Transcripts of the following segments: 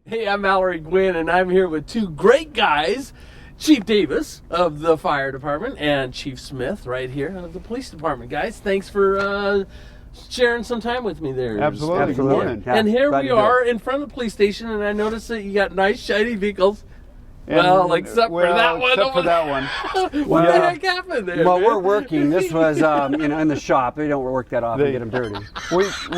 Hey, I'm Mallory Gwynn, and I'm here with two great guys, Chief Davis of the Fire Department and Chief Smith right here of the Police Department. Guys, thanks for sharing some time with me there. Absolutely. Good morning. Yeah. And here we are in front of the police station, and I noticed that you got nice, shiny vehicles. Well, except for that one. Except for that one. What the heck happened there? Well, man? we're working. This was, in the shop. They don't work that often, get them dirty.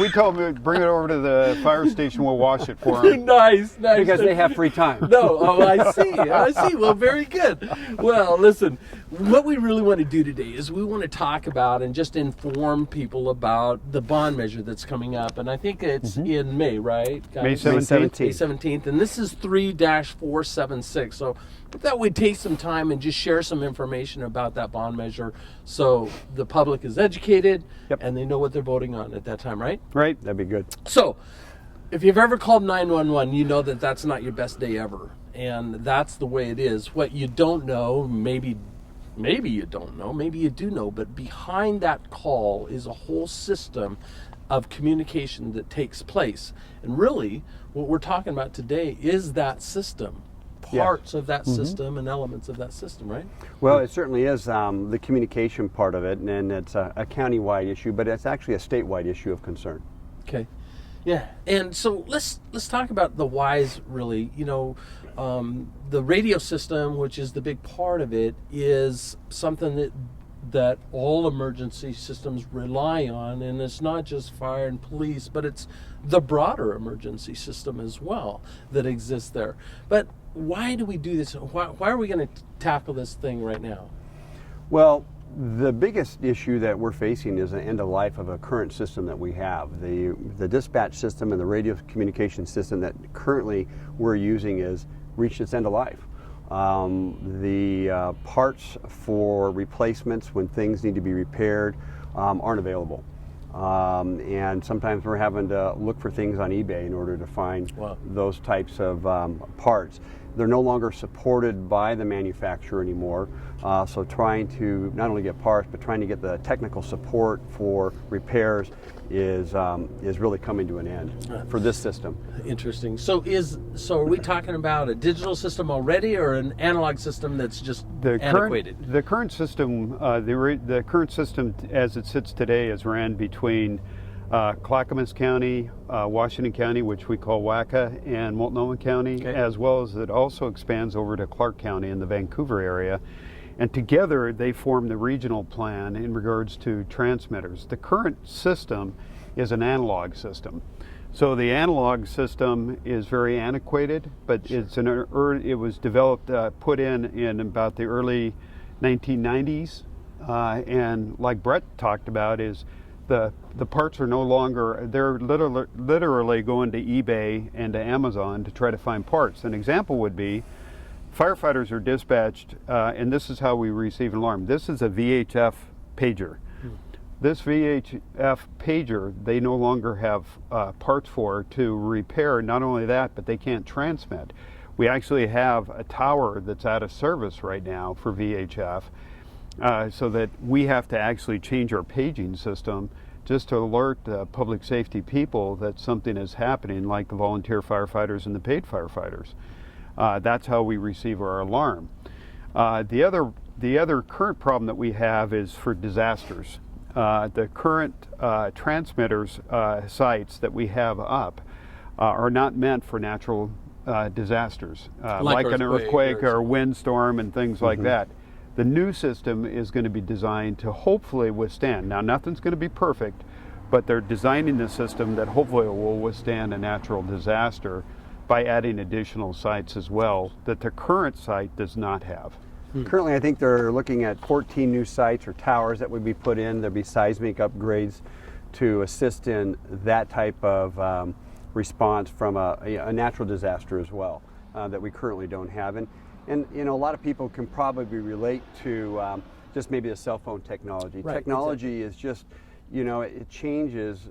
We told them to bring it over to the fire station. We'll wash it for them. Nice. Because they have free time. No, I see. Well, very good. Well, listen, what we really want to do today is we want to talk about and just inform people about the bond measure that's coming up. And I think it's in May, right? May 17th. May 17th. And this is 3-476. So I thought we'd take some time and just share some information about that bond measure so the public is educated and they know what they're voting on at that time, right? Right. That'd be good. So if you've ever called 911, you know that that's not your best day ever. And that's the way it is. What you don't know, maybe you don't know, maybe you do know, but behind that call is a whole system of communication that takes place. And really, what we're talking about today is that system. Parts of that system and elements of that system, right? Well, it certainly is the communication part of it, and it's a county-wide issue, but it's actually a statewide issue of concern. Okay. Yeah, and so let's talk about the whys, really. You know, the radio system, which is the big part of it, is something that all emergency systems rely on, and it's not just fire and police, but it's the broader emergency system as well that exists there. But why do we do this? Why are we going to tackle this thing right now? Well, the biggest issue that we're facing is the end of life of a current system that we have. The dispatch system and the radio communication system that currently we're using is reached its end of life. The parts for replacements when things need to be repaired aren't available. And sometimes we're having to look for things on eBay in order to find those types of parts. They're no longer supported by the manufacturer anymore. So trying to not only get parts, but trying to get the technical support for repairs is really coming to an end for this system. Interesting. So are we talking about a digital system already, or an analog system that's just antiquated? The current system, the current system as it sits today, is ran between Clackamas County, Washington County, which we call WACA, and Multnomah County, as well as it also expands over to Clark County in the Vancouver area. And together they form the regional plan in regards to transmitters. The current system is an analog system. So the analog system is very antiquated, but it was developed, put in about the early 1990s. And like Brett talked about, is the parts are no longer, they're literally going to eBay and to Amazon to try to find parts. An example would be firefighters are dispatched, and this is how we receive an alarm. This is a VHF pager. This VHF pager, they no longer have parts for to repair. Not only that, but they can't transmit. We actually have a tower that's out of service right now for VHF, so that we have to actually change our paging system just to alert the public safety people that something is happening, like the volunteer firefighters and the paid firefighters. That's how we receive our alarm. The other current problem that we have is for disasters. The current transmitters sites that we have up are not meant for natural disasters, like an earthquake or a windstorm and things like that. The new system is going to be designed to hopefully withstand. Now, nothing's going to be perfect, but they're designing the system that hopefully will withstand a natural disaster by adding additional sites as well that the current site does not have. Currently, I think they're looking at 14 new sites or towers that would be put in. There'll be seismic upgrades to assist in that type of response from a natural disaster as well that we currently don't have. And you know, a lot of people can probably relate to just maybe the cell phone technology. Right, technology is just, you know, it changes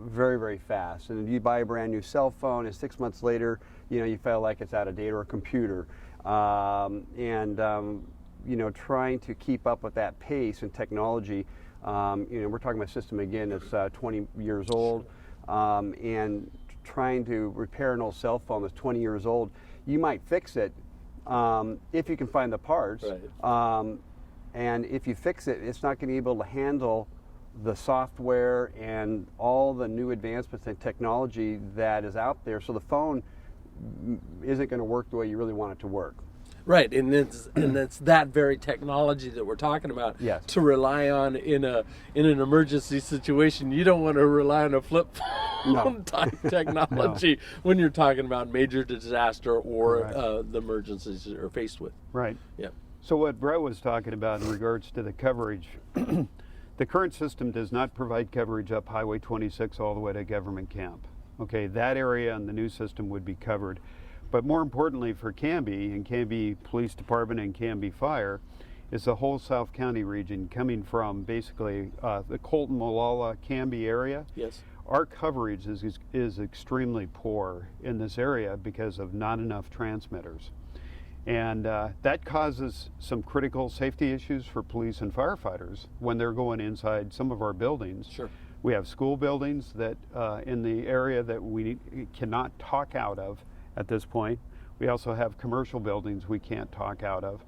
very, very fast. And if you buy a brand new cell phone and 6 months later, you know, you feel like it's out of date, or a computer. You know, trying to keep up with that pace and technology. You know, we're talking about a system again that's 20 years old, and trying to repair an old cell phone that's 20 years old, you might fix it if you can find the parts. Right. And if you fix it, it's not going to be able to handle the software and all the new advancements in technology that is out there. So the phone isn't going to work the way you really want it to work. Right, and it's that very technology that we're talking about. Yes. To rely on in an emergency situation. You don't want to rely on a flip phone type technology when you're talking about major disaster or the emergencies you're faced with. Right. Yeah. So what Brett was talking about in regards to the coverage, the current system does not provide coverage up Highway 26 all the way to Government Camp. Okay, that area on the new system would be covered. But more importantly for Canby and Canby Police Department and Canby Fire is the whole South County region coming from basically the Colton, Molalla, Canby area. Yes. Our coverage is extremely poor in this area because of not enough transmitters. And that causes some critical safety issues for police and firefighters when they're going inside some of our buildings. Sure. We have school buildings that in the area that we cannot talk out of at this point. We also have commercial buildings we can't talk out of.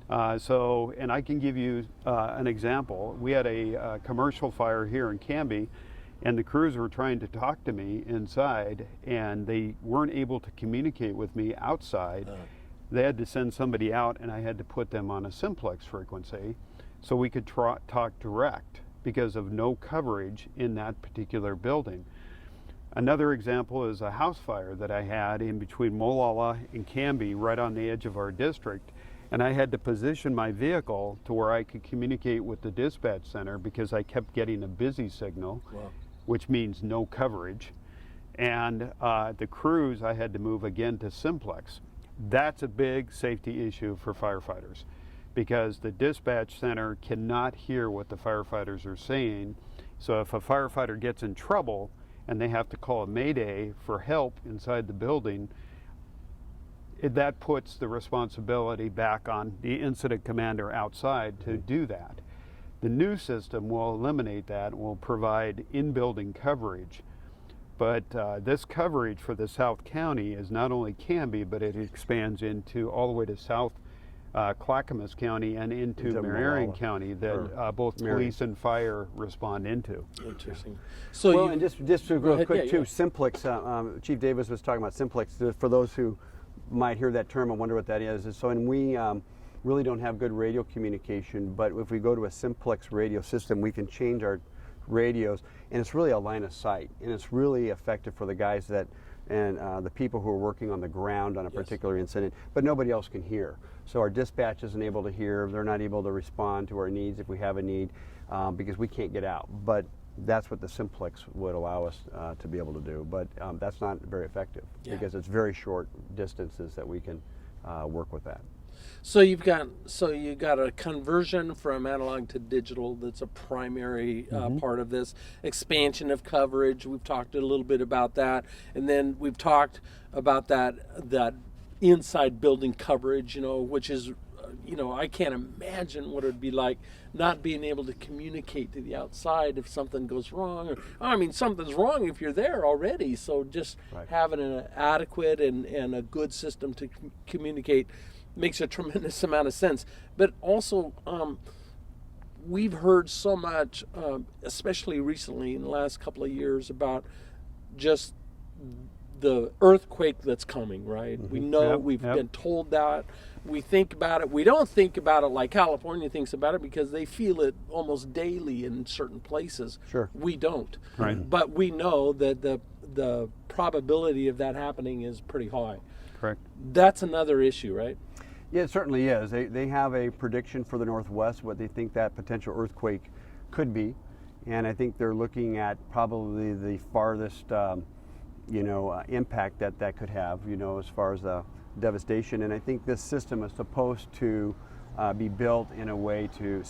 And I can give you an example. We had a commercial fire here in Canby, and the crews were trying to talk to me inside, and they weren't able to communicate with me outside. They had to send somebody out, and I had to put them on a simplex frequency so we could talk direct because of no coverage in that particular building. Another example is a house fire that I had in between Molalla and Canby, right on the edge of our district, and I had to position my vehicle to where I could communicate with the dispatch center because I kept getting a busy signal, which means no coverage. And the crews, I had to move again to simplex. That's a big safety issue for firefighters because the dispatch center cannot hear what the firefighters are saying. So if a firefighter gets in trouble and they have to call a mayday for help inside the building, that puts the responsibility back on the incident commander outside to do that. The new system will eliminate that and will provide in-building coverage. But this coverage for the South County is not only Canby, but it expands into all the way to South Clackamas County and into Marion County that both police and fire respond into. Interesting. So and just to real quick too, simplex. Chief Davis was talking about simplex. For those who might hear that term and wonder what that is. So, and we really don't have good radio communication, but if we go to a simplex radio system, we can change our radios, and it's really a line of sight, and it's really effective for the guys that and the people who are working on the ground on a particular incident, but nobody else can hear. So our dispatch isn't able to hear, they're not able to respond to our needs if we have a need because we can't get out. But that's what the simplex would allow us to be able to do, but that's not very effective because it's very short distances that we can work with that. So you got a conversion from analog to digital. That's a primary part of this expansion of coverage. We've talked a little bit about that, and then we've talked about that inside building coverage. Which is, I can't imagine what it'd be like not being able to communicate to the outside if something goes wrong. Something's wrong if you're there already. So just having an adequate and a good system to communicate makes a tremendous amount of sense. But also, we've heard so much, especially recently in the last couple of years, about just the earthquake that's coming, right? We know we've been told that. We think about it. We don't think about it like California thinks about it because they feel it almost daily in certain places. Sure. We don't. Right. But we know that the probability of that happening is pretty high. Correct. That's another issue, right? Yeah, it certainly is. They have a prediction for the Northwest, what they think that potential earthquake could be. And I think they're looking at probably the farthest, impact that could have, as far as the devastation. And I think this system is supposed to be built in a way to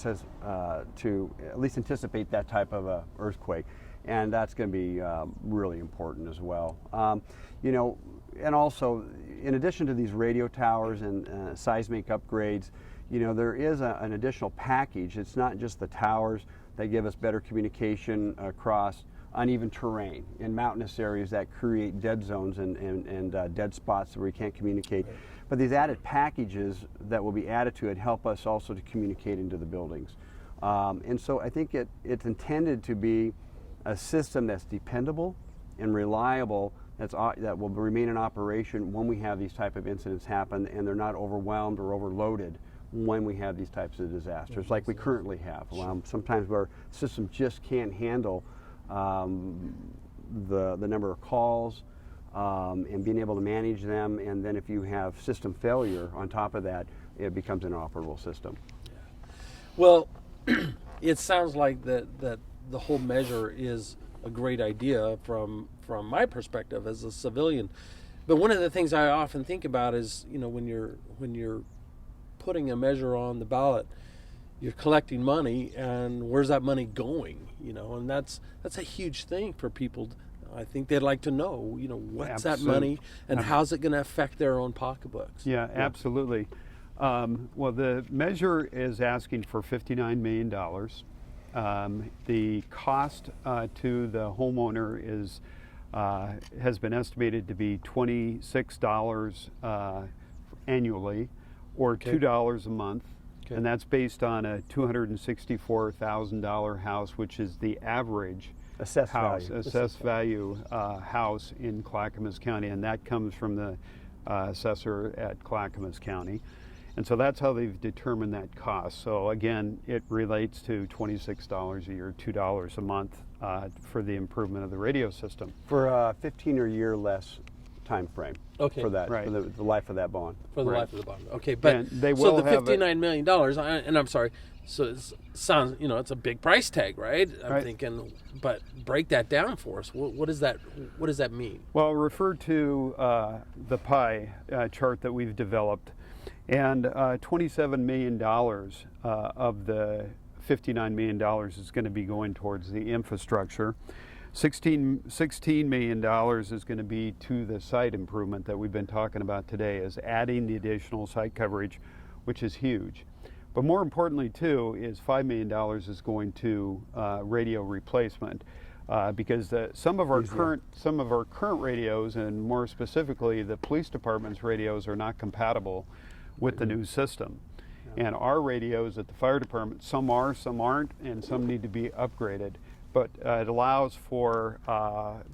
at least anticipate that type of a earthquake. And that's going to be really important as well. And also, in addition to these radio towers and seismic upgrades, there is an additional package. It's not just the towers that give us better communication across uneven terrain in mountainous areas that create dead zones and dead spots where we can't communicate. Right. But these added packages that will be added to it help us also to communicate into the buildings. And so I think it's intended to be a system that's dependable and reliable, that will remain in operation when we have these type of incidents happen, and they're not overwhelmed or overloaded when we have these types of disasters like we currently have. Sometimes where systems just can't handle the number of calls and being able to manage them, and then if you have system failure on top of that, it becomes an inoperable system. Well, it sounds like that the whole measure is a great idea from my perspective as a civilian. But one of the things I often think about is, when you're putting a measure on the ballot, you're collecting money, and where's that money going? And that's a huge thing for people. I think they'd like to know, what's that money and how's it going to affect their own pocketbooks? Yeah, absolutely. Well, the measure is asking for $59 million. The cost to the homeowner has been estimated to be $26 annually, or $2 a month. Okay. And that's based on a $264,000 house, which is the average assessed value house in Clackamas County, and that comes from the assessor at Clackamas County. And so that's how they've determined that cost. So again, it relates to $26 a year, $2 a month for the improvement of the radio system. For a 15 or year less time frame. Okay. For that, right. for the life of that bond. For the right. life of the bond. Okay, but and they will so the have $59 million, and I'm sorry, so it sounds, it's a big price tag, right? I'm right. thinking, but break that down for us. What does that mean? Well, refer to the pie chart that we've developed, and $27 million of the $59 million is going to be going towards the infrastructure. $16 million is going to be to the site improvement that we've been talking about today, is adding the additional site coverage, which is huge. But more importantly, too, is $5 million is going to radio replacement, because some of our current radios, and more specifically the police department's radios, are not compatible with the new system. And our radios at the fire department, some are, some aren't, and some need to be upgraded. But it allows for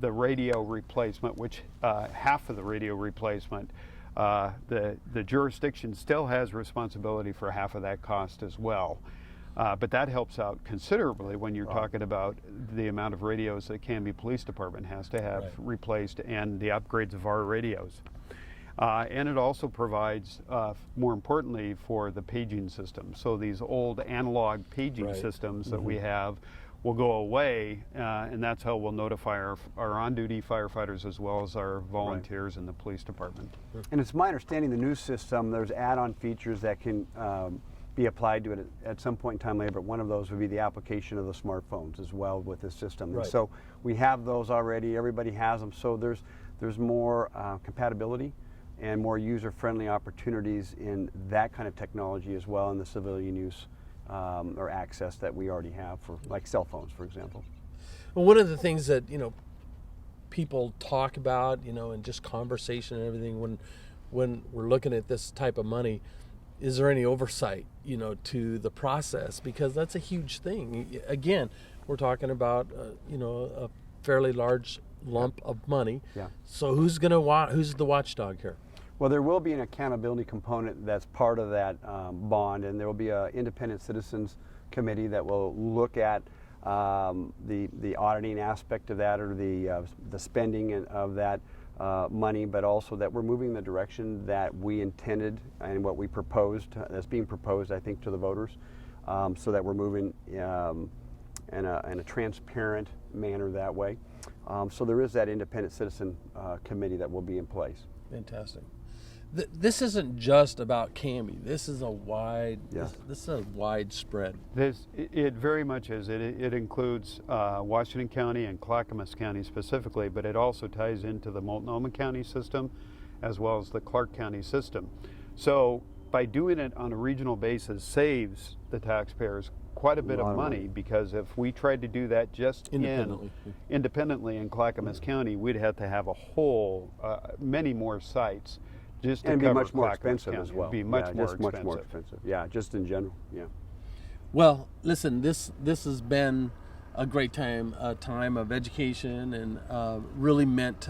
the radio replacement, which half of the radio replacement, the jurisdiction still has responsibility for half of that cost as well. But that helps out considerably when you're talking about the amount of radios that Canby Police Department has to have replaced, and the upgrades of our radios. And it also provides, more importantly, for the paging system. So these old analog paging systems that we have will go away, and that's how we'll notify our on-duty firefighters as well as our volunteers in the police department. And it's my understanding the new system, there's add-on features that can be applied to it at some point in time later, but one of those would be the application of the smartphones as well with this system. And so we have those already, everybody has them, so there's more compatibility and more user-friendly opportunities in that kind of technology as well in the civilian use or access that we already have for, like, cell phones, for example. Well, one of the things that people talk about, and just conversation and everything when we're looking at this type of money, is there any oversight, to the process? Because that's a huge thing. Again, we're talking about a fairly large lump of money. Yeah. So who's the watchdog here? Well, there will be an accountability component that's part of that bond, and there will be an independent citizens committee that will look at the auditing aspect of that, or the spending of that money, but also that we're moving in the direction that we intended and what we proposed, that's being proposed, I think, to the voters, so that we're moving in a transparent manner that way. So there is that independent citizen committee that will be in place. Fantastic. This isn't just about Canby. This is a wide. This is a widespread. It very much is. It includes Washington County and Clackamas County specifically, but it also ties into the Multnomah County system, as well as the Clark County system. So by doing it on a regional basis, saves the taxpayers quite a bit A lot of of money, money. because if we tried to do that just independently in Clackamas County, we'd have to have a whole, many more sites just to And cover be much more Clackamas expensive County. as well. It'd be much more just expensive. much more expensive. Yeah, just in general. Yeah. Well, listen, this has been a great time, a time of education, and really meant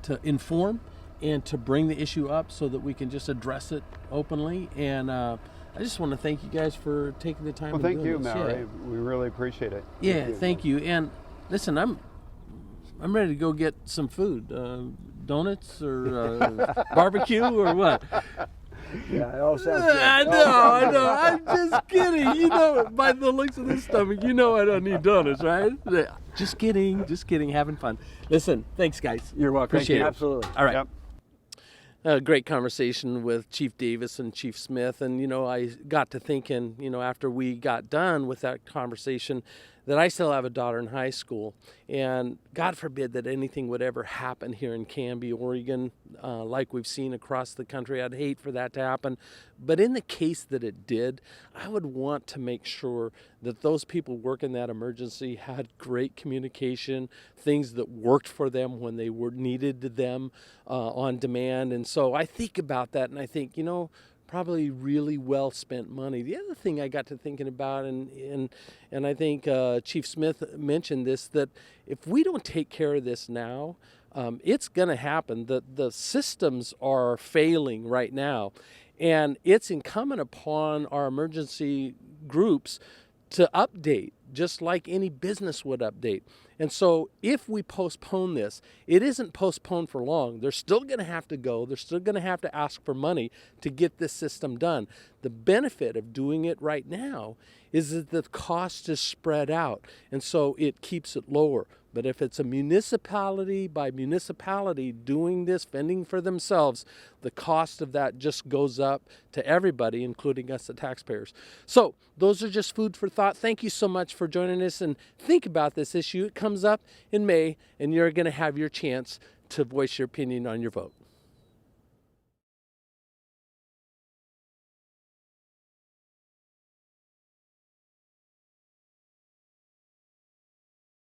to inform and to bring the issue up so that we can just address it openly. And I just want to thank you guys for taking the time. Well, and thank doing you, this. Mallory. Yeah. We really appreciate it. Yeah, thank you. And listen, I'm ready to go get some food, donuts or barbecue or what. Yeah, it all sounds good. I know. I'm just kidding. You know, by the looks of this stomach, you know I don't need donuts, right? Just kidding. Having fun. Listen, thanks, guys. You're welcome. Appreciate it. Absolutely. All right. Yep. A great conversation with Chief Davis and Chief Smith. And, I got to thinking, after we got done with that conversation, that I still have a daughter in high school. And God forbid that anything would ever happen here in Canby, Oregon, like we've seen across the country. I'd hate for that to happen. But in the case that it did, I would want to make sure that those people working that emergency had great communication, things that worked for them when they needed them on demand. And so I think about that and I think, probably really well spent money. The other thing I got to thinking about, and I think Chief Smith mentioned this, that if we don't take care of this now, it's going to happen. The systems are failing right now, and it's incumbent upon our emergency groups to update, just like any business would update. And so if we postpone this, it isn't postponed for long. They're still going to have to go. They're still going to have to ask for money to get this system done. The benefit of doing it right now is that the cost is spread out, and so it keeps it lower. But if it's a municipality by municipality doing this, fending for themselves, the cost of that just goes up to everybody, including us, the taxpayers. So those are just food for thought. Thank you so much for joining us, and think about this issue. It comes up in May, and you're going to have your chance to voice your opinion on your vote.